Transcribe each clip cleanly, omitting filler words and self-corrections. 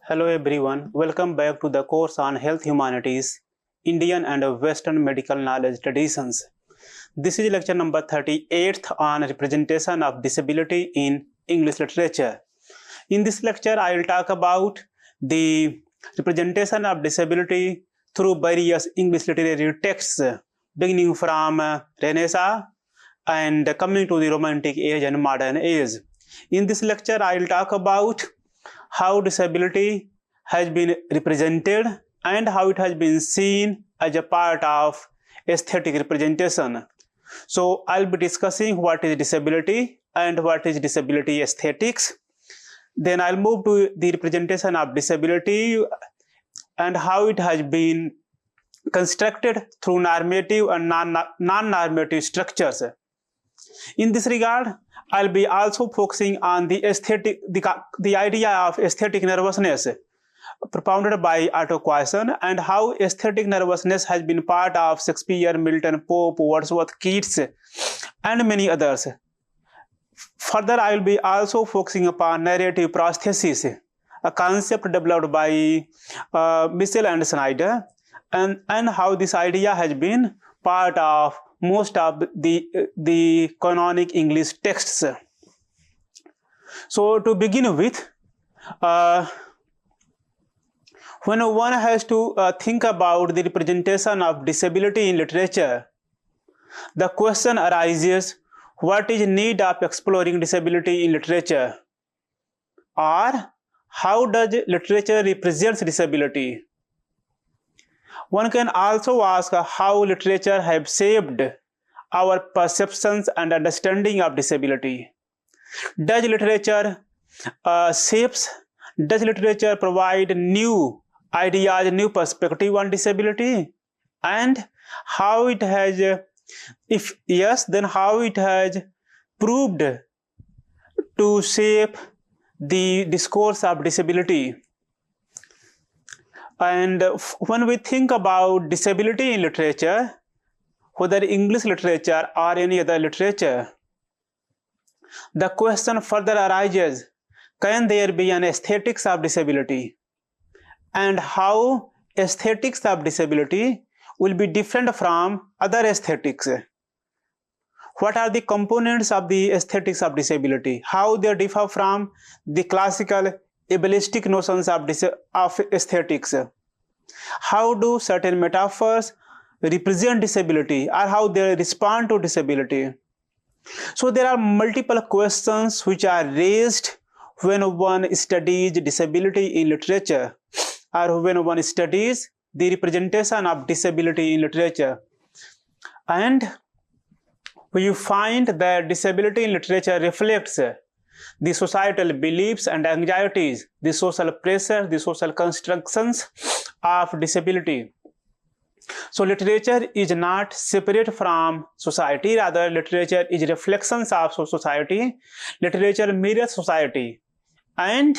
Hello everyone, welcome back to the course on Health Humanities, Indian and Western Medical Knowledge Traditions. This is lecture number 38 on representation of disability in English literature. In this lecture, I will talk about the representation of disability through various English literary texts, beginning from Renaissance and coming to the Romantic age and modern age. In this lecture, I will talk about how disability has been represented and how it has been seen as a part of aesthetic representation. So I'll be discussing what is disability and what is disability aesthetics. Then I'll move to the representation of disability and how it has been constructed through normative and non-normative structures. In this regard, I'll be also focusing on the idea of aesthetic nervousness propounded by Otto Quasson and how aesthetic nervousness has been part of Shakespeare, Milton, Pope, Wordsworth, Keats, and many others. Further, I will be also focusing upon narrative prosthesis, a concept developed by Mitchell and Snyder, and how this idea has been part of most of the canonic English texts. So to begin with, when one has to think about the representation of disability in literature, the question arises, what is need of exploring disability in literature? Or how does literature represent disability? One can also ask how literature has shaped our perceptions and understanding of disability. Does literature provide new ideas, new perspective on disability? And how it has, if yes, then how it has proved to shape the discourse of disability? And when we think about disability in literature, whether English literature or any other literature, the question further arises, can there be an aesthetics of disability? And how aesthetics of disability will be different from other aesthetics? What are the components of the aesthetics of disability? How they differ from the classical ableistic notions of aesthetics? How do certain metaphors represent disability, or how they respond to disability? So there are multiple questions which are raised when one studies disability in literature, or when one studies the representation of disability in literature. And we find that disability in literature reflects the societal beliefs and anxieties, the social pressure, the social constructions of disability. So literature is not separate from society, rather literature is reflections of society. Literature mirrors society, and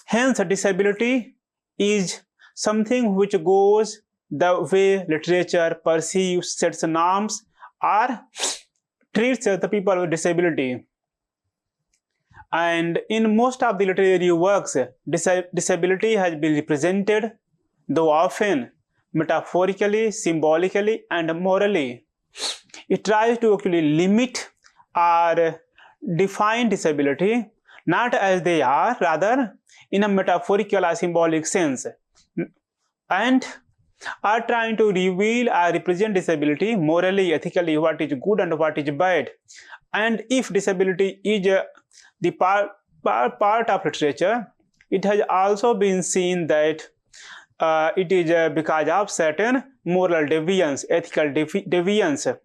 hence disability is something which goes the way literature perceives, sets norms, or treats the people with disability. And in most of the literary works, disability has been represented, though often metaphorically, symbolically, and morally. It tries to actually limit or define disability, not as they are, rather in a metaphorical or symbolic sense, and are trying to reveal or represent disability morally, ethically, what is good and what is bad. And if disability is the part of literature, it has also been seen that it is because of certain moral deviance, ethical deviance.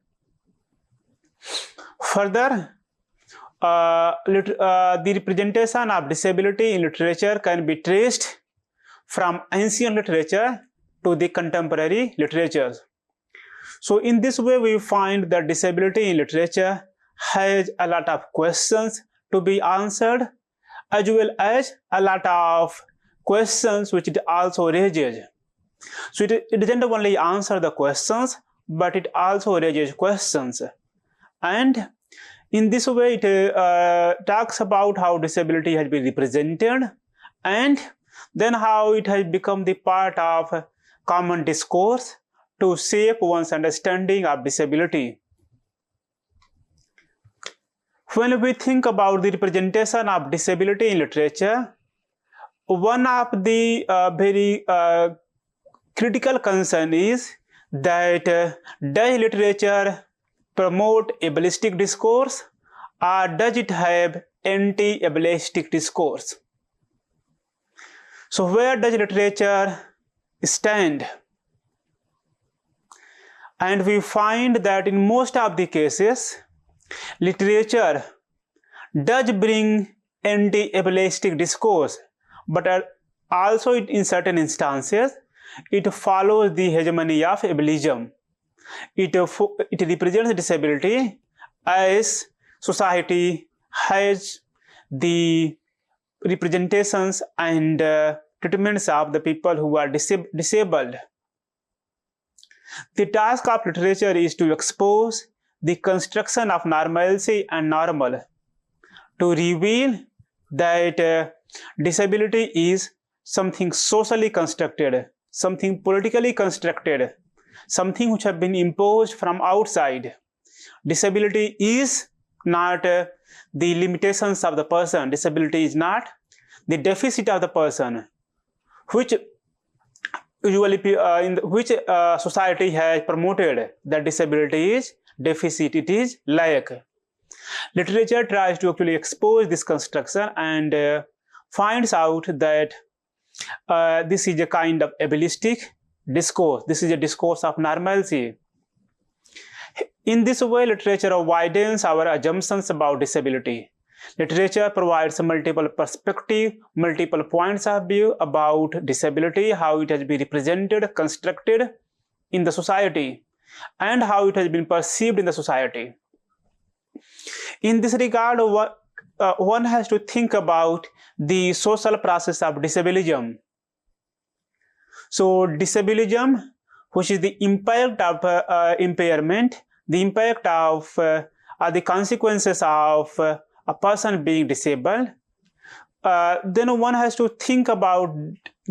Further, the representation of disability in literature can be traced from ancient literature to the contemporary literatures. So in this way, we find that disability in literature has a lot of questions to be answered, as well as a lot of questions which it also raises. So it doesn't only answer the questions, but it also raises questions. And in this way, it talks about how disability has been represented and then how it has become the part of common discourse to shape one's understanding of disability. When we think about the representation of disability in literature, one of the very critical concern is that does literature promote ableistic discourse or does it have anti-ableistic discourse? So where does literature stand? And we find that in most of the cases, literature does bring anti-ableistic discourse, but also in certain instances, it follows the hegemony of ableism. It represents disability as society has the representations and treatments of the people who are disabled. The task of literature is to expose the construction of normalcy and normal, to reveal that disability is something socially constructed, something politically constructed, something which has been imposed from outside. Disability is not the limitations of the person. Disability is not the deficit of the person, which usually which society has promoted that disability is deficit, it is lack. Literature tries to actually expose this construction and finds out that this is a kind of ableistic discourse. This is a discourse of normalcy. In this way, literature widens our assumptions about disability. Literature provides multiple perspectives, multiple points of view about disability, how it has been represented, constructed in the society, and how it has been perceived in the society. In this regard, one has to think about the social process of disabilism. So disabilism, which is the impact of impairment, the impact of the consequences of a person being disabled, then one has to think about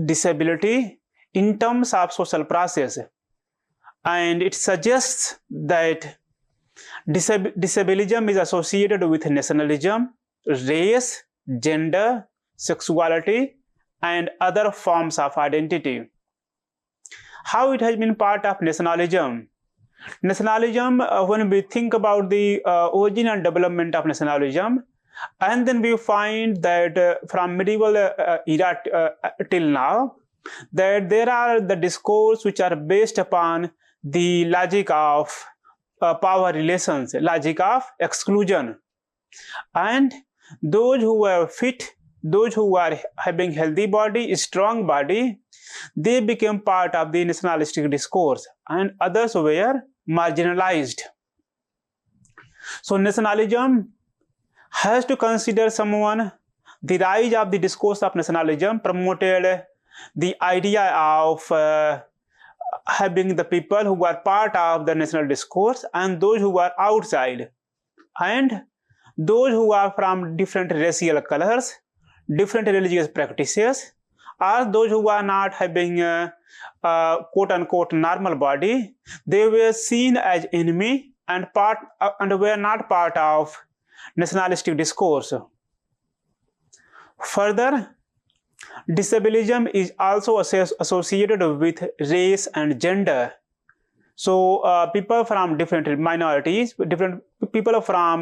disability in terms of social process. And it suggests that disabilism is associated with nationalism, race, gender, sexuality, and other forms of identity. How it has been part of nationalism? Nationalism, when we think about the origin and development of nationalism, and then we find that from medieval era till now, that there are the discourse which are based upon the logic of power relations, logic of exclusion. And those who are fit, those who are having healthy body, strong body, they became part of the nationalistic discourse, and others were marginalized. So nationalism has to consider someone. The rise of the discourse of nationalism promoted the idea of having the people who were part of the national discourse and those who were outside, and those who are from different racial colors, different religious practices, or those who are not having quote-unquote normal body, they were seen as enemy and were not part of nationalistic discourse. Further, disabilism is also associated with race and gender. So people from different minorities, different people from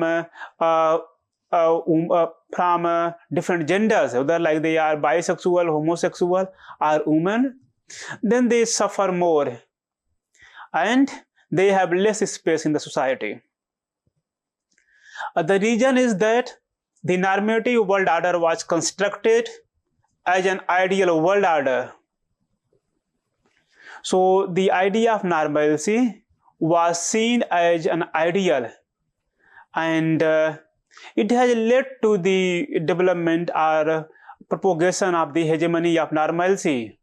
different genders, whether like they are bisexual, homosexual, or women, then they suffer more and they have less space in the society. The reason is that the normative world order was constructed as an ideal world order. So the idea of normalcy was seen as an ideal, and it has led to the development or propagation of the hegemony of normalcy,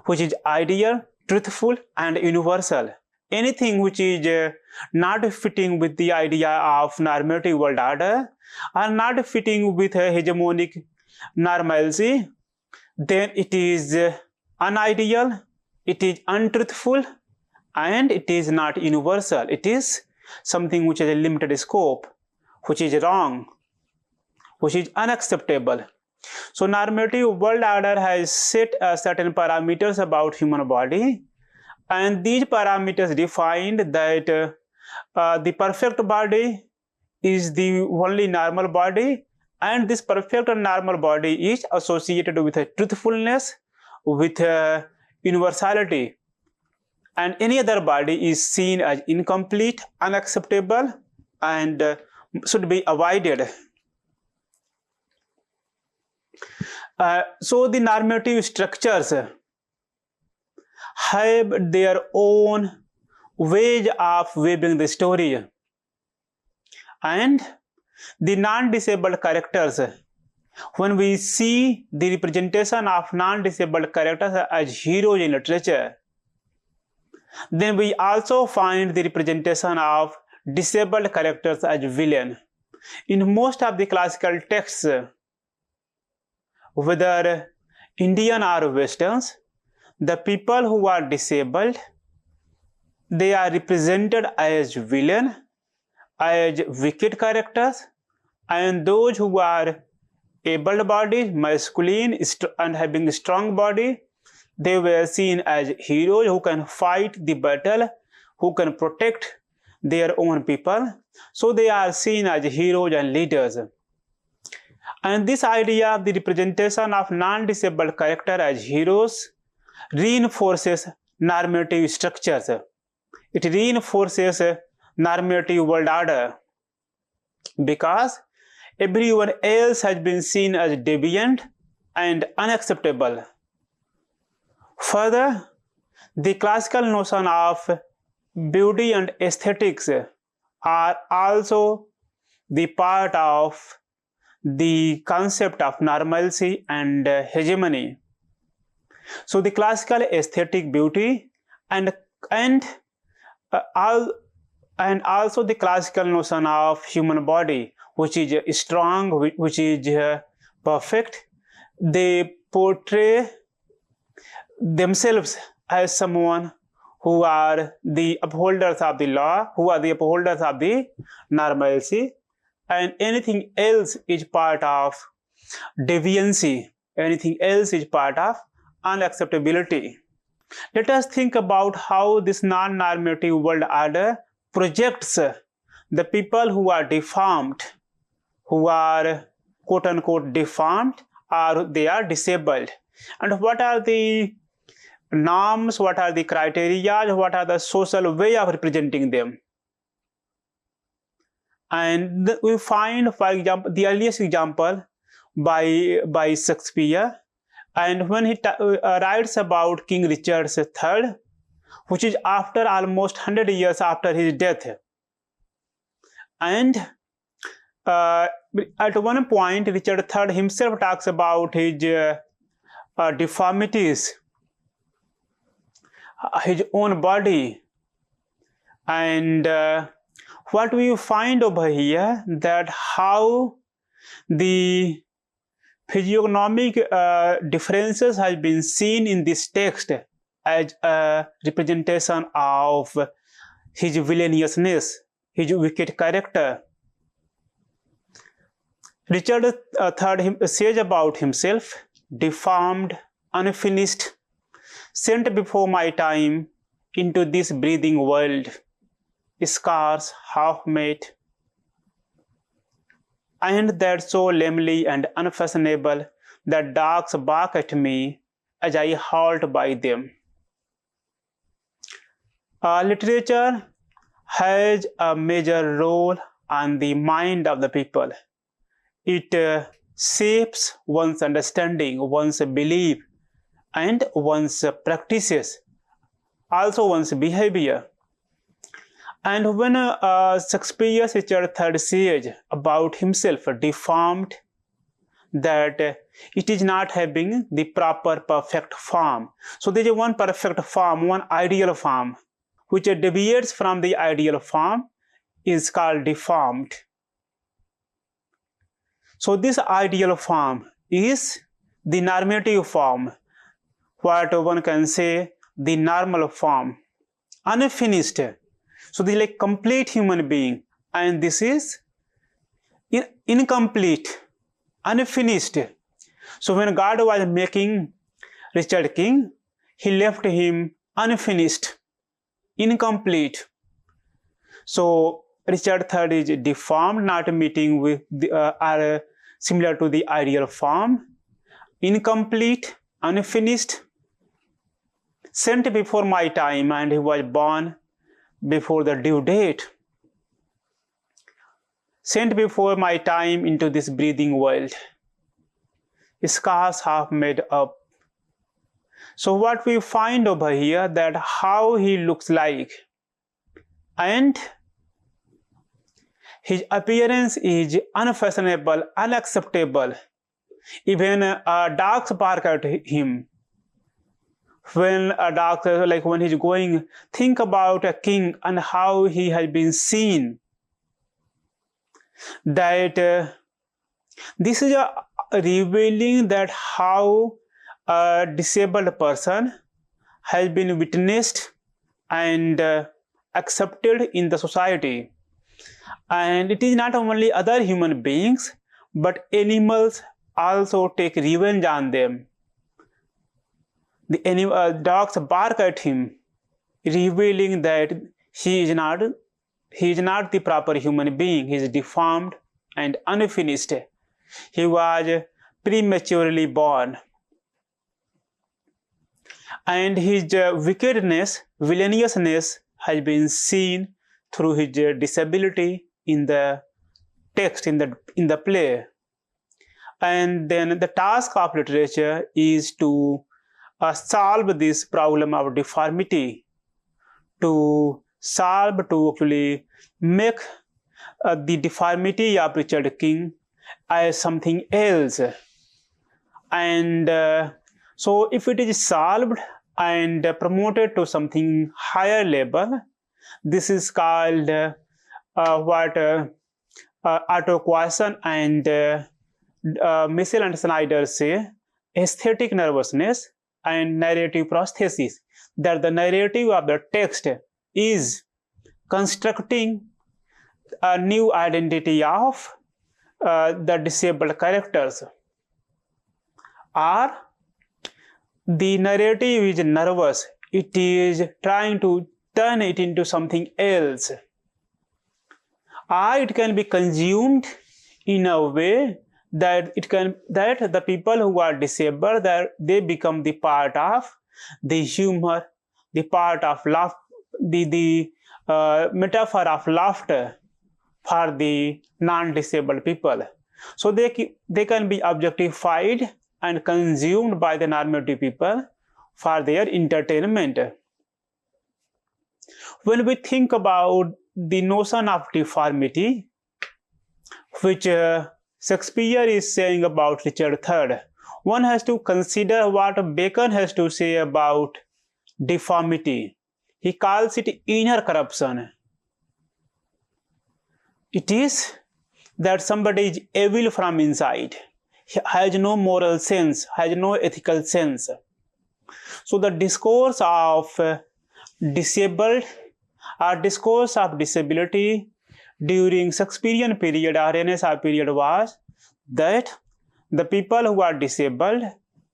which is ideal, truthful, and universal. Anything which is not fitting with the idea of normative world order or not fitting with a hegemonic normalcy, then it is unideal, it is untruthful, and it is not universal. It is something which has a limited scope, which is wrong, which is unacceptable. So normative world order has set certain parameters about human body, and these parameters defined that the perfect body is the only normal body, and this perfect and normal body is associated with a truthfulness, with a universality, and any other body is seen as incomplete, unacceptable, and should be avoided. So the normative structures have their own ways of weaving the story, and the non-disabled characters, when we see the representation of non-disabled characters as heroes in literature, then we also find the representation of disabled characters as villain. In most of the classical texts, whether Indian or Westerns, the people who are disabled, they are represented as villain, as wicked characters, and those who are able-bodied, masculine, and having a strong body, they were seen as heroes who can fight the battle, who can protect their own people. So they are seen as heroes and leaders. And this idea of the representation of non-disabled character as heroes reinforces normative structures. It reinforces normative world order, because everyone else has been seen as deviant and unacceptable. Further, the classical notion of beauty and aesthetics are also the part of the concept of normalcy and hegemony. So the classical aesthetic beauty and also the classical notion of human body, which is strong, which is perfect, they portray themselves as someone who are the upholders of the law, who are the upholders of the normalcy, and anything else is part of deviancy, anything else is part of unacceptability. Let us think about how this non-normative world order projects the people who are deformed, who are quote-unquote deformed, or they are disabled. And what are the norms, what are the criteria, what are the social way of representing them? And we find, for example, the earliest example by Shakespeare, and when he writes about King Richard III, which is after almost 100 years after his death. And at one point, Richard III himself talks about his deformities, his own body. And what we find over here, that how the physiognomic differences have been seen in this text as a representation of his villainousness, his wicked character. Richard III says about himself, deformed, unfinished, sent before my time into this breathing world, scarce, half-made, and that so lamely and unfashionable that dogs bark at me as I halt by them. Literature has a major role on the mind of the people. It shapes one's understanding, one's belief, and one's practices, also one's behavior. And when Shakespeare's Richard III says about himself, deformed, that it is not having the proper perfect form. So there is one perfect form, one ideal form, which deviates from the ideal form is called deformed. So this ideal form is the normative form, what one can say the normal form, unfinished. So this is like complete human being, and this is incomplete, unfinished. So when God was making Richard King, he left him unfinished, incomplete. So Richard III is deformed, not meeting with are similar to the ideal form, incomplete, unfinished, sent before my time, and he was born before the due date. Sent before my time into this breathing world. Scars half made up. So what we find over here, that how he looks like, and his appearance is unfashionable, unacceptable. Even dogs bark at him. When a dog, like when he's going, think about a king and how he has been seen. That this is revealing that how a disabled person has been witnessed and accepted in the society. And it is not only other human beings, but animals also take revenge on them. The dogs bark at him, revealing that he is not the proper human being. He is deformed and unfinished. He was prematurely born. And his wickedness, villainousness has been seen through his disability in the text, in the play. And then the task of literature is to solve this problem of deformity, to actually make the deformity of Richard King as something else. And so if it is solved and promoted to something higher level, this is called what Otto Quasson and Michel and Snyder say, aesthetic nervousness and narrative prosthesis, that the narrative of the text is constructing a new identity of the disabled characters, or the narrative is nervous, it is trying to turn it into something else, or it can be consumed in a way that the people who are disabled, that they become the part of the humor, the part of laugh, the metaphor of laughter for the non-disabled people. So they can be objectified and consumed by the normative people for their entertainment. When we think about the notion of deformity, which Shakespeare is saying about Richard III, one has to consider what Bacon has to say about deformity. He calls it inner corruption. It is that somebody is evil from inside, he has no moral sense, has no ethical sense. So the discourse of disabled or discourse of disability during Shakespearean period or Renaissance period was that the people who are disabled,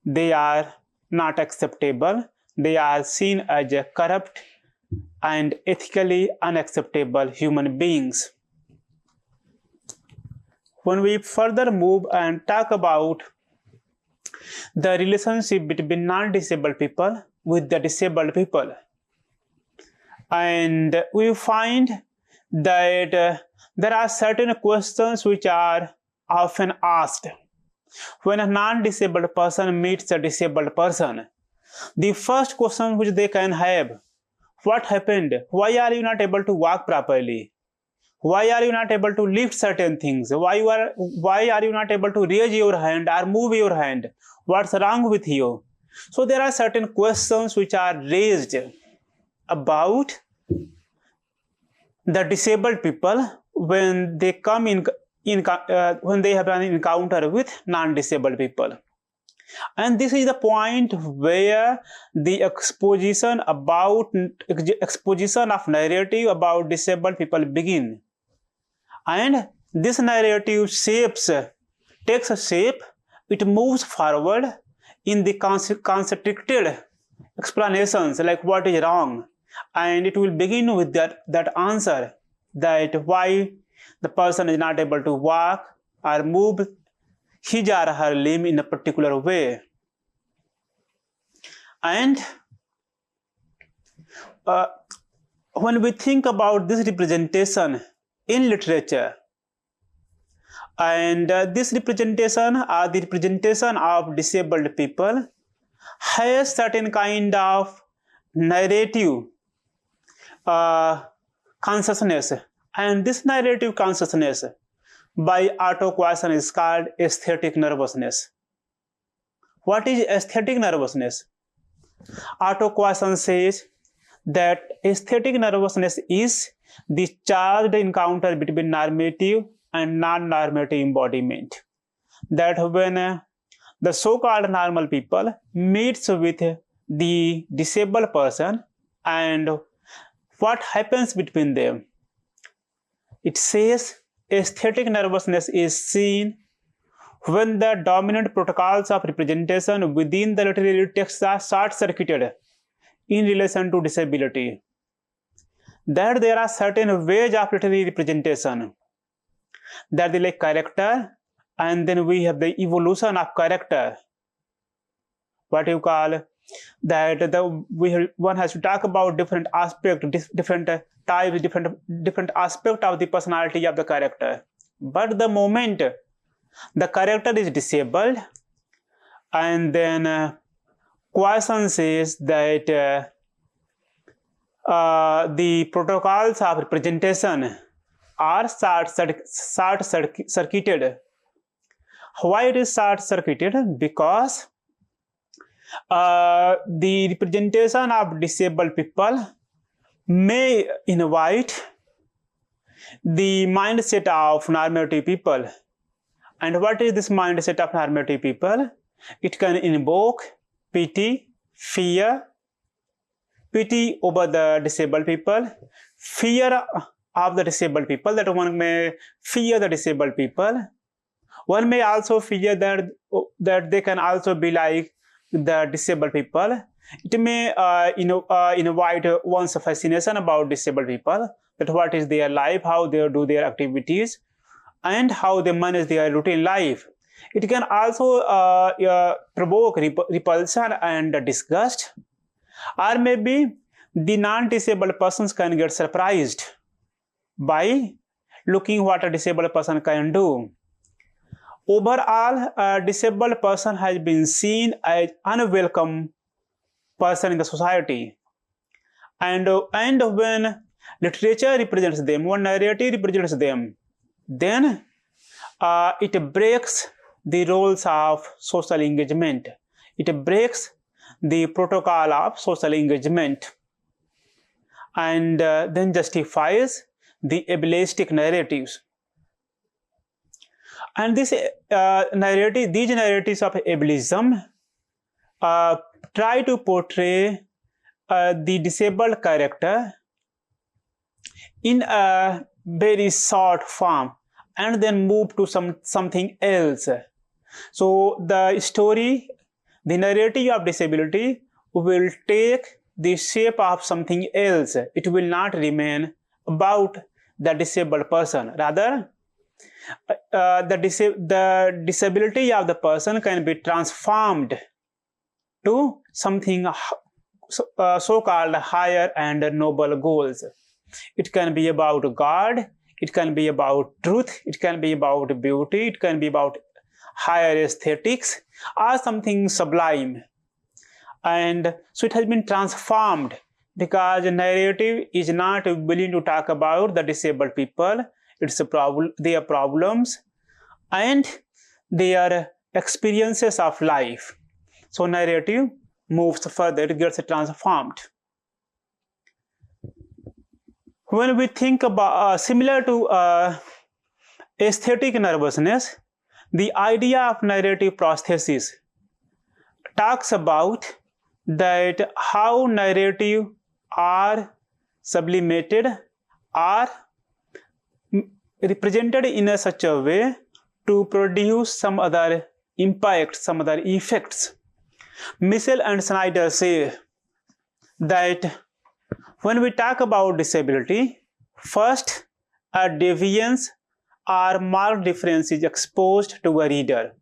they are not acceptable, they are seen as corrupt and ethically unacceptable human beings. When we further move and talk about the relationship between non-disabled people with the disabled people, and we find that there are certain questions which are often asked when a non-disabled person meets a disabled person. The first question which they can have: what happened? Why are you not able to walk properly? Why are you not able to lift certain things? Why are you not able to raise your hand or move your hand? What's wrong with you? So there are certain questions which are raised about the disabled people when they come when they have an encounter with non-disabled people. And this is the point where the exposition of narrative about disabled people begin. And this narrative takes a shape, it moves forward in the constricted explanations like what is wrong, and it will begin with that answer, that why the person is not able to walk or move his or her limb in a particular way. And when we think about this representation in literature, and this representation or the representation of disabled people has certain kind of narrative consciousness, and this narrative consciousness by Otto Quasson is called aesthetic nervousness. What is aesthetic nervousness? Otto Quasson says that aesthetic nervousness is the charged encounter between normative and non-normative embodiment. That when the so-called normal people meets with the disabled person, and what happens between them? It says aesthetic nervousness is seen when the dominant protocols of representation within the literary text are short-circuited in relation to disability. That there are certain ways of literary representation, that they like character, and then we have the evolution of character. What you call that one has to talk about different aspects, different types, different aspects of the personality of the character. But the moment the character is disabled, and then Quasson says that the protocols of representation are short-circuited. Why it is short-circuited? Because the representation of disabled people may invite the mindset of normative people. And what is this mindset of normative people? It can invoke pity, fear, pity over the disabled people, fear of the disabled people, that one may fear the disabled people. One may also fear that they can also be like the disabled people. It may invite one's fascination about disabled people, that what is their life, how they do their activities, and how they manage their routine life. It can also provoke repulsion and disgust, or maybe the non-disabled persons can get surprised by looking what a disabled person can do. Overall, a disabled person has been seen as unwelcome person in the society. And when literature represents them, when narrative represents them, then it breaks the roles of social engagement. It breaks the protocol of social engagement, and then justifies the ableistic narratives. And these narratives of ableism try to portray the disabled character in a very short form and then move to something else. So the story, the narrative of disability will take the shape of something else. It will not remain about the disabled person. Rather, the disability of the person can be transformed to something so-called higher and noble goals. It can be about God, it can be about truth, it can be about beauty, it can be about higher aesthetics, or something sublime. And so it has been transformed because the narrative is not willing to talk about the disabled people, their problems and their experiences of life. So narrative moves further, it gets transformed. When we think about similar to aesthetic nervousness, the idea of narrative prosthesis talks about that how narrative are sublimated, are represented in such a way to produce some other impact, some other effects. Mitchell and Snyder say that when we talk about disability, first a deviance or marked difference is exposed to a reader.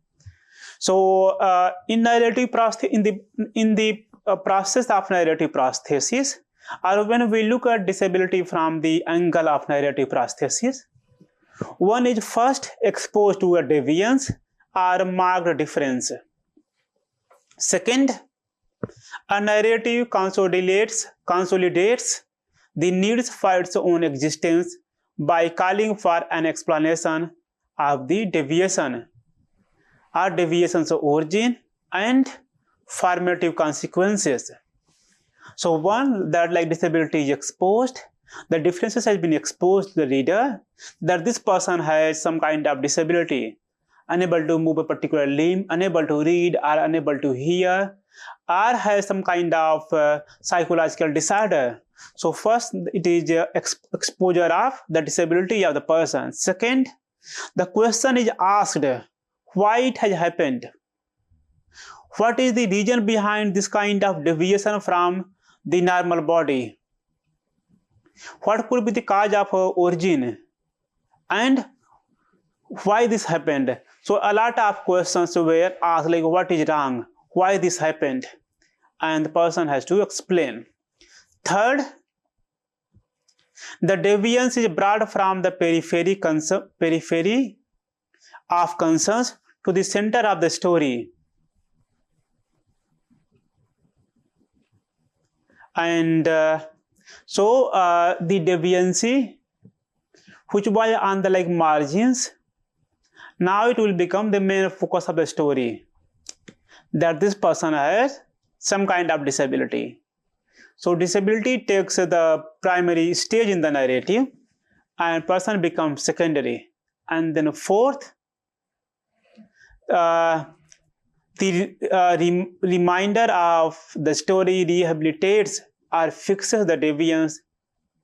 So in narrative in the process of narrative prosthesis, or when we look at disability from the angle of narrative prosthesis, one is first exposed to a deviance or marked difference. Second, a narrative consolidates the needs for its own existence by calling for an explanation of the deviation or deviation's origin and formative consequences. So one, that like disability is exposed, the differences has been exposed to the reader, that this person has some kind of disability, unable to move a particular limb, unable to read or unable to hear, or has some kind of psychological disorder. So first, it is exposure of the disability of the person. Second, the question is asked, why it has happened? What is the reason behind this kind of deviation from the normal body? What could be the cause of origin? And why this happened? So a lot of questions were asked, like what is wrong? Why this happened? And the person has to explain. Third, the deviance is brought from the periphery of concerns to the center of the story. And so the deviancy, which was on the like margins, now it will become the main focus of the story, that this person has some kind of disability. So disability takes the primary stage in the narrative and person becomes secondary. And then fourth, the reminder of the story rehabilitates or fixes the deviance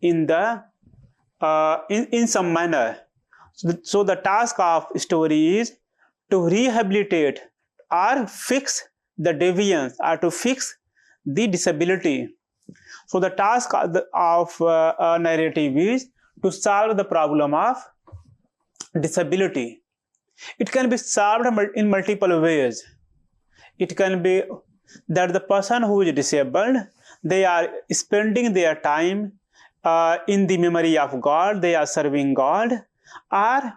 in the in some manner. So the task of story is to rehabilitate or fix the deviance or to fix the disability. So the task of a narrative is to solve the problem of disability. It can be solved in multiple ways. It can be that the person who is disabled, they are spending their time in the memory of God, they are serving God, or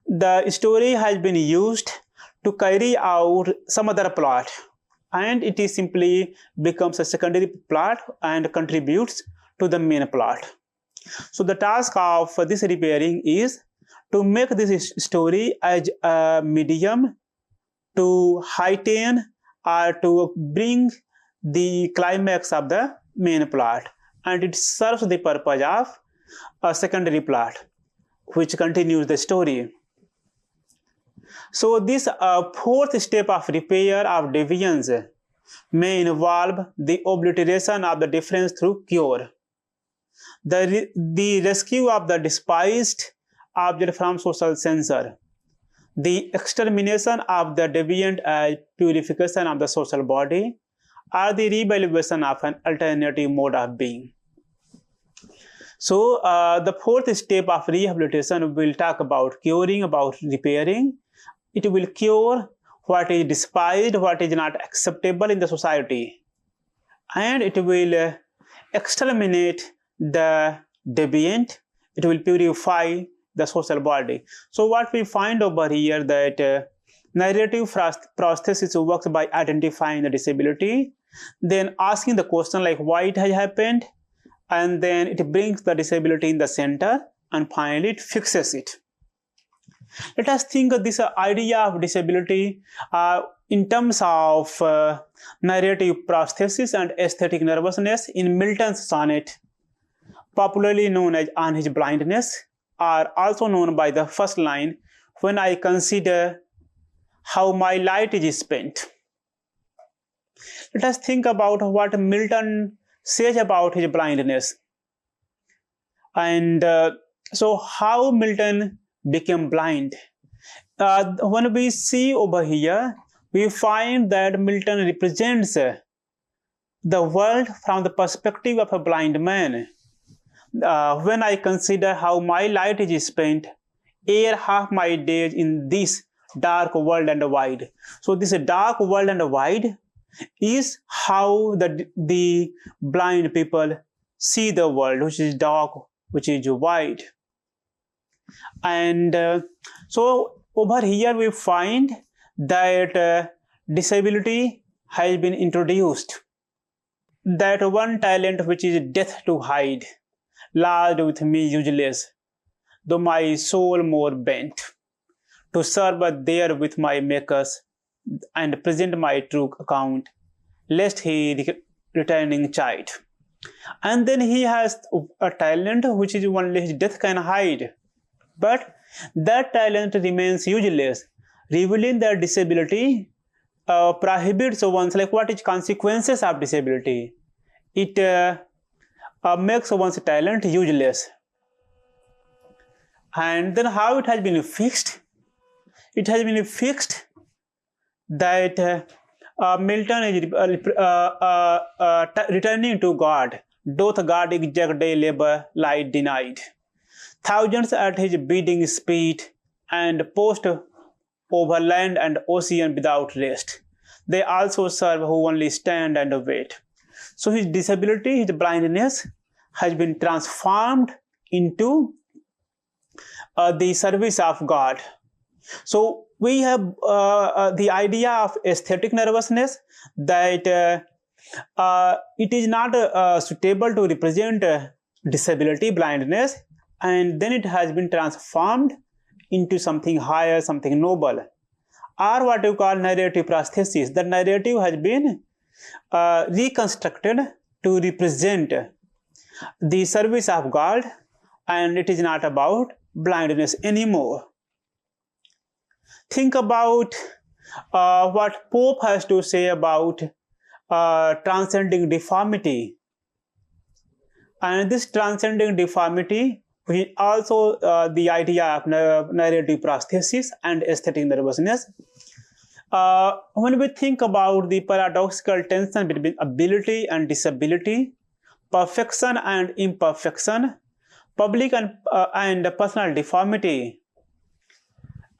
the story has been used to carry out some other plot, and it is simply becomes a secondary plot and contributes to the main plot. So the task of this repairing is to make this story as a medium to heighten or to bring the climax of the main plot, and it serves the purpose of a secondary plot which continues the story. So this fourth step of repair of deviance may involve the obliteration of the difference through cure, the rescue of the despised object from social censor, the extermination of the deviant as purification of the social body, or the re-evaluation of an alternative mode of being. So the fourth step of rehabilitation will talk about curing, about repairing. It will cure what is despised, what is not acceptable in the society, and it will exterminate the deviant. It will purify the social body. So what we find over here that narrative prosthesis works by identifying the disability, then asking the question like why it has happened, and then it brings the disability in the center, and finally it fixes it. Let us think of this idea of disability in terms of narrative prosthesis and aesthetic nervousness in Milton's sonnet, popularly known as On His Blindness, or also known by the first line, when I consider how my light is spent. Let us think about what Milton says about his blindness. And so how Milton became blind. When we see over here, we find that Milton represents the world from the perspective of a blind man. When I consider how my light is spent, ere half my days in this dark world and wide. So this dark world and wide is how the blind people see the world, which is dark, which is wide. And so over here we find that disability has been introduced. That one talent which is death to hide, large with me useless, though my soul more bent, to serve there with my makers and present my true account, lest he returning chide. And then he has a talent which is only his death can hide, but that talent remains useless, revealing that disability prohibits one's, like what is consequences of disability? It makes one's talent useless. And then how it has been fixed? It has been fixed that Milton is returning to God, doth God exact day labor lie denied. Thousands at his bidding speed, and post over land and ocean without rest. They also serve who only stand and wait. So his disability, his blindness has been transformed into the service of God. So we have the idea of aesthetic nervousness, that it is not suitable to represent disability, blindness, and then it has been transformed into something higher, something noble, or what you call narrative prosthesis. The narrative has been reconstructed to represent the service of God, and it is not about blindness anymore. Think about what Pope has to say about transcending deformity. And this transcending deformity is also the idea of narrative prosthesis and aesthetic nervousness. When we think about the paradoxical tension between ability and disability, perfection and imperfection, public and personal deformity,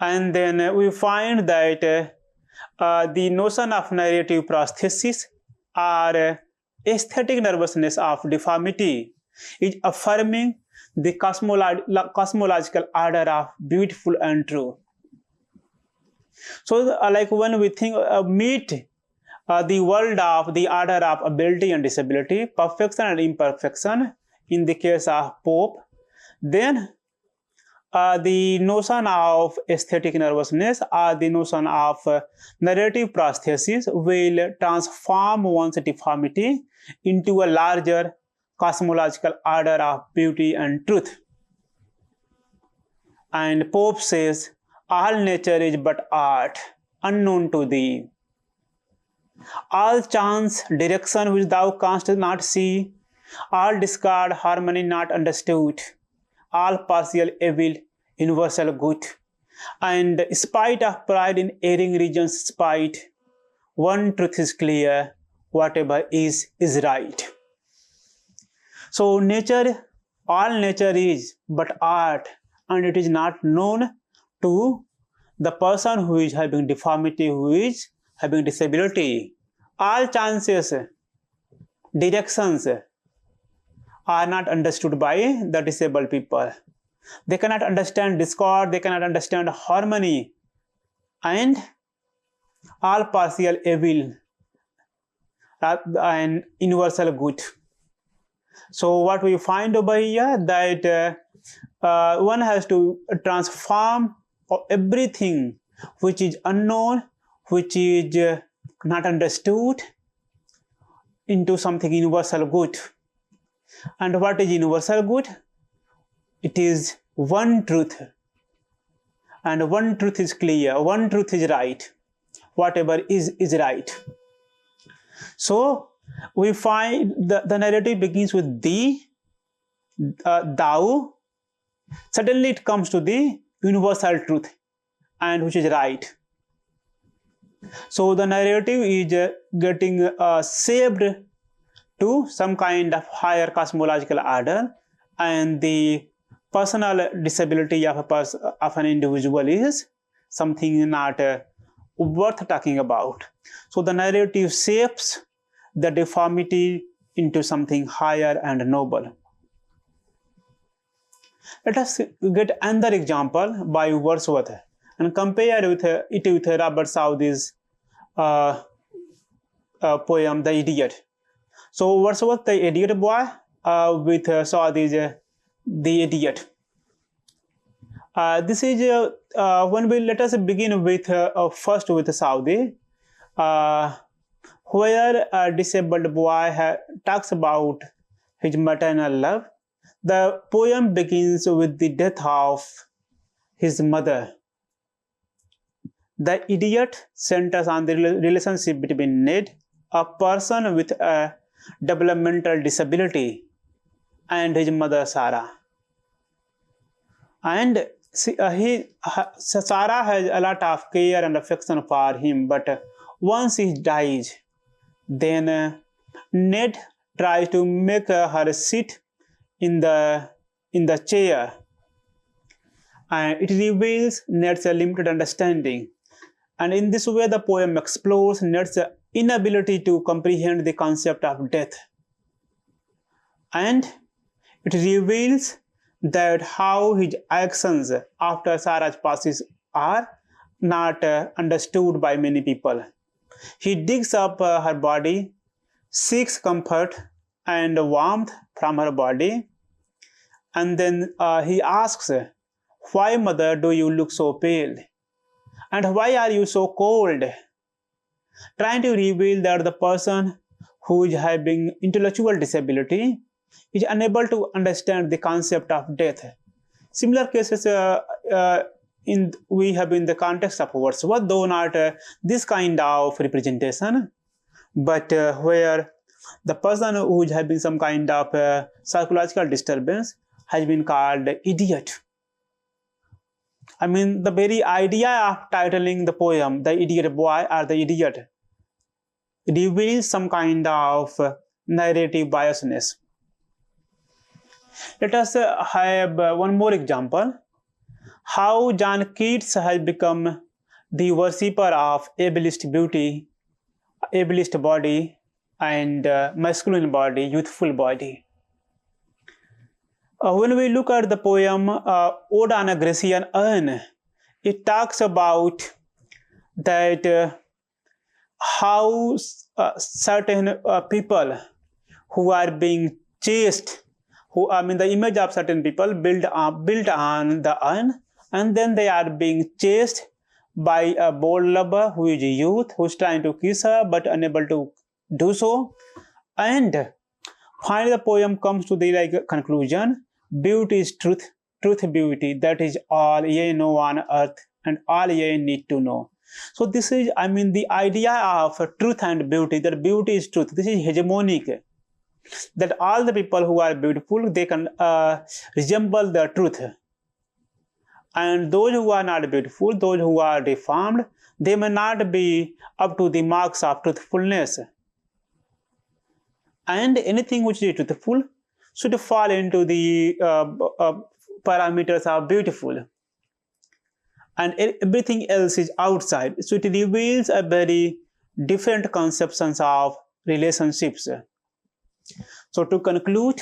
and then we find that the notion of narrative prosthesis or aesthetic nervousness of deformity is affirming the cosmological order of beautiful and true. So like when we think meet the world of the order of ability and disability, perfection and imperfection in the case of Pope, then the notion of aesthetic nervousness or the notion of narrative prosthesis will transform one's deformity into a larger cosmological order of beauty and truth. And Pope says, all nature is but art, unknown to thee. All chance, direction which thou canst not see, all discard, harmony not understood, all partial evil, universal good. And spite of pride in erring regions spite, one truth is clear, whatever is right. So nature, all nature is but art, and it is not known to the person who is having deformity, who is having disability. All chances, directions are not understood by the disabled people. They cannot understand discord, they cannot understand harmony, and all partial evil and universal good. So what we find over here, that one has to transform everything which is unknown, which is not understood, into something universal good. And what is universal good? It is one truth, and one truth is clear, one truth is right, whatever is right. So we find the narrative begins with thee, thou. Suddenly it comes to the universal truth, and which is right. So the narrative is getting shaped to some kind of higher cosmological order, and the personal disability of an individual is something not worth talking about. So the narrative shapes the deformity into something higher and noble. Let us get another example by Wordsworth and compare it with Robert Southey's poem The Idiot. So Wordsworth, the idiot boy, with Southey's The Idiot. This is let us begin with first with Southey, where a disabled boy talks about his maternal love. The poem begins with the death of his mother. The Idiot centers on the relationship between Ned, a person with a developmental disability, and his mother Sarah. And Sarah has a lot of care and affection for him, but once he dies, then Ned tries to make her sit in the chair, and it reveals Ned's limited understanding. And in this way, the poem explores Ned's inability to comprehend the concept of death. And it reveals that how his actions after Sarah's passes are not understood by many people. He digs up her body, seeks comfort and warmth from her body, and then he asks, "Why, mother, do you look so pale? And why are you so cold?" Trying to reveal that the person who is having intellectual disability is unable to understand the concept of death. Similar cases we have in the context of Wordsworth, though not this kind of representation, but where the person who is having some kind of psychological disturbance has been called idiot. I mean, the very idea of titling the poem The Idiot Boy or The Idiot reveals some kind of narrative biasness. Let us have one more example. How John Keats has become the worshipper of ableist beauty, ableist body, and masculine body, youthful body. When we look at the poem Ode on a Grecian Urn, it talks about that how certain people who are being chased, the image of certain people built on the urn, and then they are being chased by a bold lover who is a youth, who is trying to kiss her but unable to do so. And finally the poem comes to the conclusion: beauty is truth, truth beauty, that is all ye know on earth and all ye need to know. So this is, the idea of truth and beauty, that beauty is truth. This is hegemonic, that all the people who are beautiful, they can resemble the truth. And those who are not beautiful, those who are deformed, they may not be up to the marks of truthfulness. And anything which is truthful should fall into the parameters of beautiful. And everything else is outside. So it reveals a very different conceptions of relationships. So to conclude,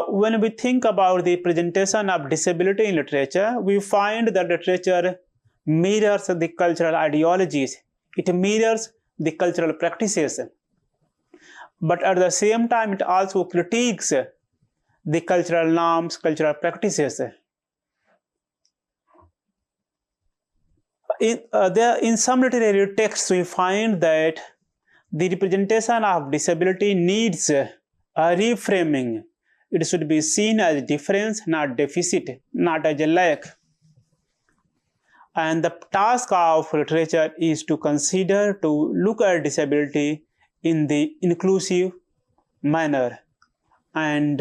when we think about the presentation of disability in literature, we find that literature mirrors the cultural ideologies. It mirrors the cultural practices. But at the same time, it also critiques the cultural norms, cultural practices. In some literary texts, we find that the representation of disability needs a reframing. It should be seen as difference, not deficit, not as a lack. And the task of literature is to consider, to look at disability in the inclusive manner, and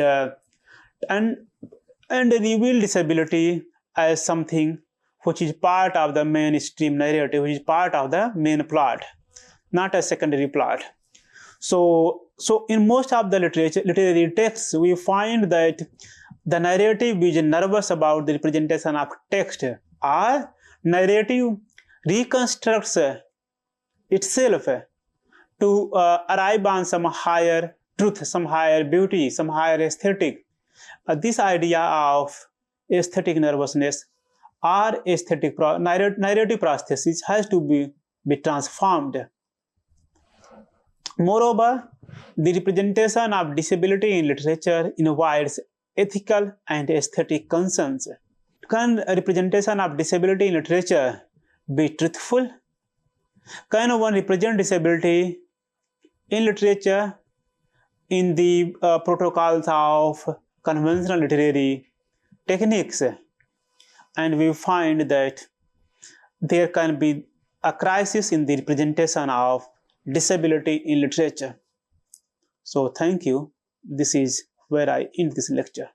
reveal disability as something which is part of the mainstream narrative, which is part of the main plot, not a secondary plot. So in most of the literary texts, we find that the narrative is nervous about the representation of text, or narrative reconstructs itself to arrive on some higher truth, some higher beauty, some higher aesthetic. This idea of aesthetic nervousness or aesthetic narrative prosthesis has to be transformed. Moreover, the representation of disability in literature invites ethical and aesthetic concerns. Can a representation of disability in literature be truthful? Can one represent disability in literature in the protocols of conventional literary techniques? And we find that there can be a crisis in the representation of disability in literature. So thank you. This is where I end this lecture.